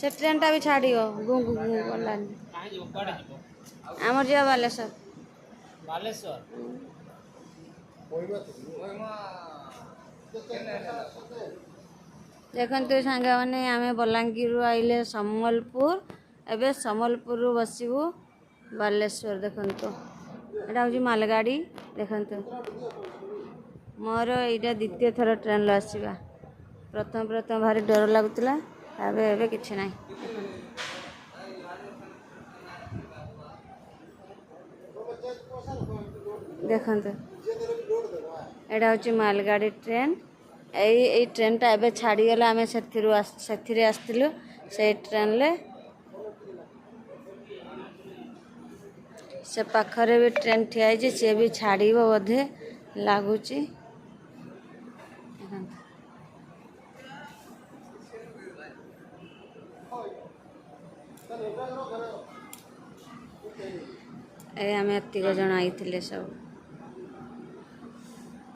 से ट्रेन टा भी छाड़ियो गुं गुं गुं गलानी आमर जा बालेश्वर बालेश्वर देखते सांग मैंने आम बलांगीर आइले सम्बलपुर एवं सम्बलपुर बसबू बालेश्वर देखते यहाँ हूँ मालगाड़ी देखते मोर यहाँ द्वितीय थर ट्रेन आसवा प्रथम प्रथम भारी डर लगुला एवं किसी ना देखते यहाँ हूँ मालगाड़ी ट्रेन यही ट्रेन टा एबे छाड़ीगला आम से आसलु से ट्रेन ले से पाखरे भी ट्रेन ठिया सी भी छाड़ बोधे लगुच आम एतिक जन आई सब।